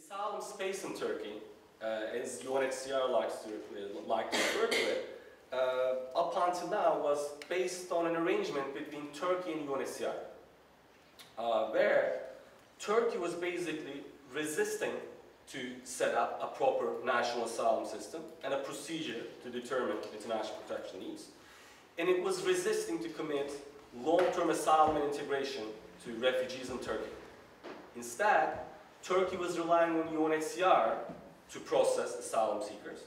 asylum space in Turkey, as UNHCR likes to refer to it, up until now was based on an arrangement between Turkey and UNHCR, where Turkey was basically resisting to set up a proper national asylum system and a procedure to determine international protection needs. And it was resisting to commit long-term asylum and integration to refugees in Turkey. Instead, Turkey was relying on UNHCR to process asylum seekers.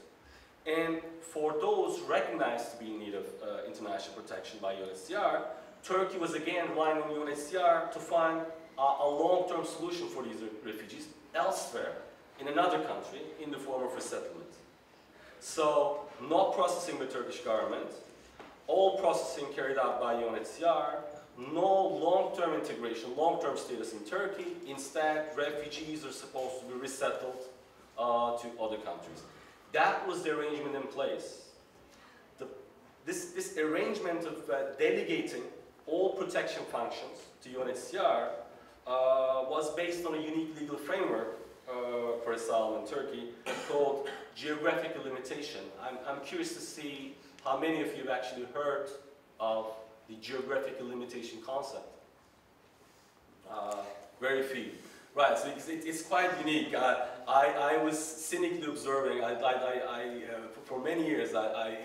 And for those recognized to be in need of international protection by UNHCR, Turkey was again relying on UNHCR to find a long-term solution for these refugees elsewhere in another country in the form of resettlement. So, not processing by the Turkish government, all processing carried out by UNHCR, no long-term integration, long-term status in Turkey. Instead, refugees are supposed to be resettled to other countries. That was the arrangement in place. This arrangement of delegating all protection functions to UNHCR was based on a unique legal framework for asylum in Turkey called geographical limitation. I'm curious to see how many of you have actually heard of the geographical limitation concept. Very few. Right, so it's quite unique. I was cynically observing, for many years, I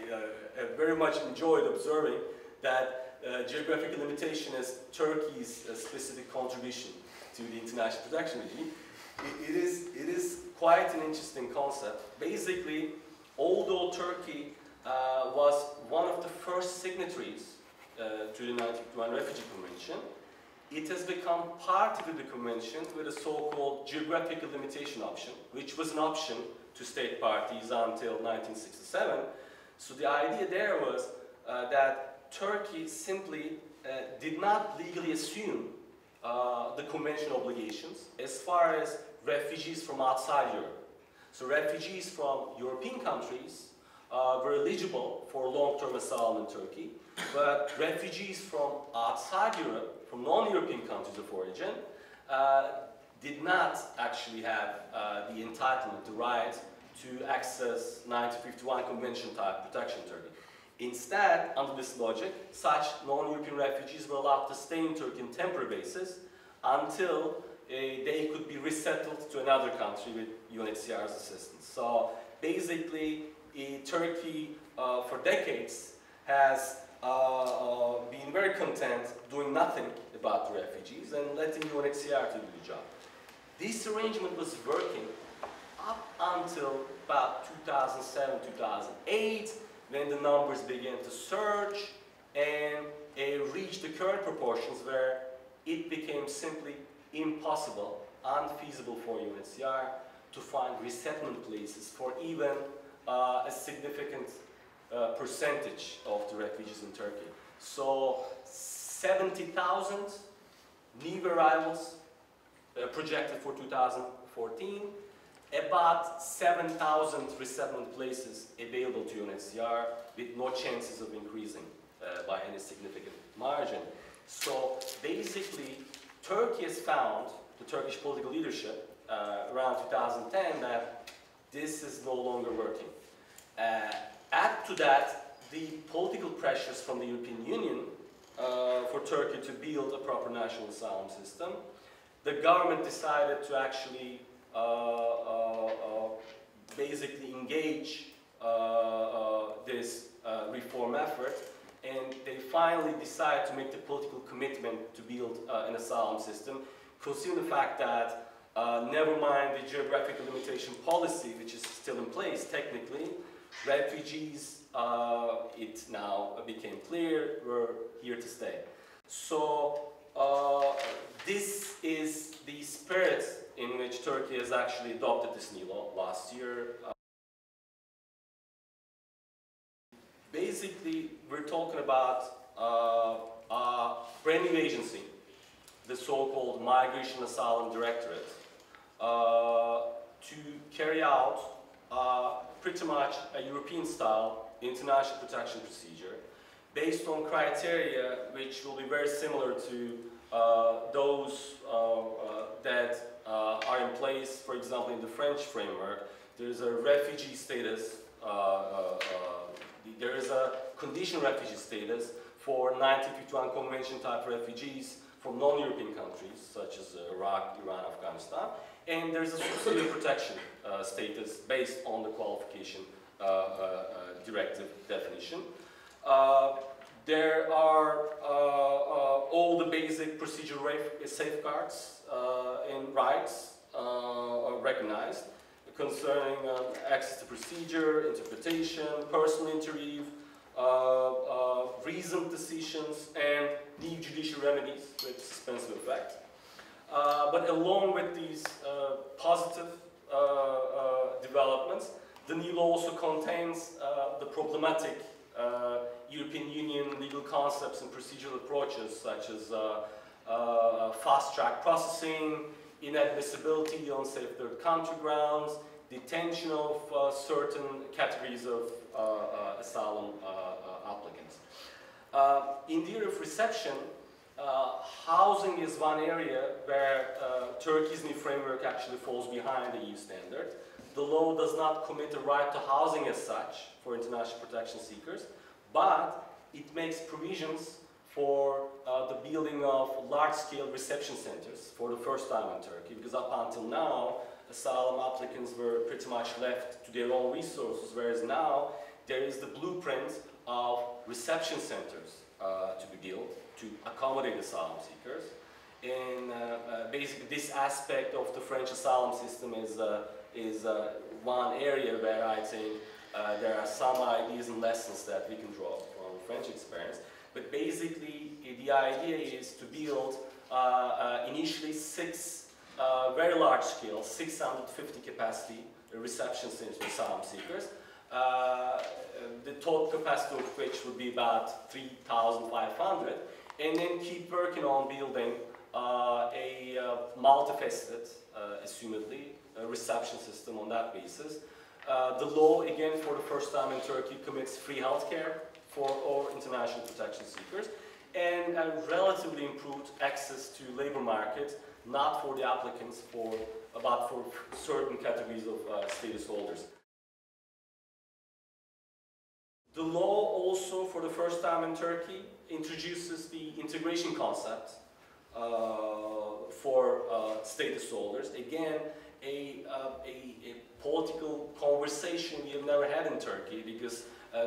very much enjoyed observing that geographical limitation is Turkey's specific contribution to the international protection regime. It is quite an interesting concept. Basically, although Turkey was one of the first signatories to the 1951 Refugee Convention, it has become part of the convention with a so-called geographical limitation option, which was an option to state parties until 1967. So the idea there was that Turkey simply did not legally assume the convention obligations as far as refugees from outside Europe. So refugees from European countries were eligible for long-term asylum in Turkey, but refugees from outside Europe, from non-European countries of origin, did not actually have the entitlement, the right to access 1951 convention-type protection in Turkey. Instead, under this logic, such non-European refugees were allowed to stay in Turkey on a temporary basis until they could be resettled to another country with UNHCR's assistance. So basically, Turkey, for decades, has been very content doing nothing about the refugees and letting UNHCR to do the job. This arrangement was working up until about 2007, 2008, when the numbers began to surge and reached the current proportions where it became simply impossible, unfeasible for UNHCR to find resettlement places for even a significant percentage of the refugees in Turkey. So 70,000 new arrivals projected for 2014, about 7,000 resettlement places available to UNHCR with no chances of increasing by any significant margin. So basically, Turkey has found, the Turkish political leadership around 2010, that this is no longer working. Add to that the political pressures from the European Union for Turkey to build a proper national asylum system. The government decided to actually basically engage this reform effort, and they finally decided to make the political commitment to build an asylum system, considering the fact that never mind the geographical limitation policy, which is still in place technically, refugees, it now became clear, were here to stay. So this is the spirit in which Turkey has actually adopted this new law last year. Basically, we're talking about a brand new agency, the so-called Migration Asylum Directorate, to carry out pretty much a European-style international protection procedure based on criteria which will be very similar to those that are in place, for example, in the French framework. There is a refugee status, there is a conditional refugee status for 1951 Convention type refugees from non-European countries, such as Iraq, Iran, Afghanistan. And there is a subsidiary protection status based on the qualification directive definition. There are all the basic procedural safeguards and rights are recognized concerning access to procedure, interpretation, personal interview, reasoned decisions, and new judicial remedies with suspensive effect. But along with these positive developments, the new law also contains the problematic European Union legal concepts and procedural approaches such as fast-track processing, inadmissibility on safe third country grounds, detention of certain categories of asylum applicants. In the area of reception, housing is one area where Turkey's new framework actually falls behind the EU standard. The law does not commit a right to housing as such for international protection seekers, but it makes provisions for the building of large-scale reception centers for the first time in Turkey, because up until now, asylum applicants were pretty much left to their own resources, whereas now there is the blueprint of reception centers to be built to accommodate asylum seekers. And basically this aspect of the French asylum system is one area where I think there are some ideas and lessons that we can draw from French experience. But basically the idea is to build initially 6 very large scale, 650 capacity reception centers for asylum seekers. The total capacity of which would be about 3,500, and then keep working on building a multifaceted, assumedly, reception system on that basis. The law, again, for the first time in Turkey, commits free healthcare for all international protection seekers, and relatively improved access to labor market, not for the applicants, but for certain categories of status holders. The law also, for the first time in Turkey, introduces the integration concept for status holders. Again, a political conversation we have never had in Turkey, because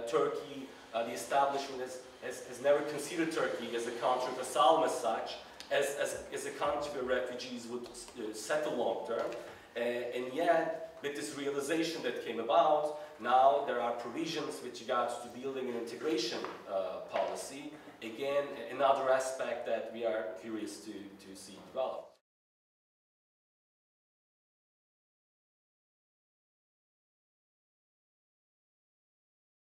Turkey, the establishment has never considered Turkey as a country of asylum as such, as a country where refugees would settle long term. And yet, with this realization that came about, now there are provisions with regards to building an integration policy. Again, another aspect that we are curious to see develop.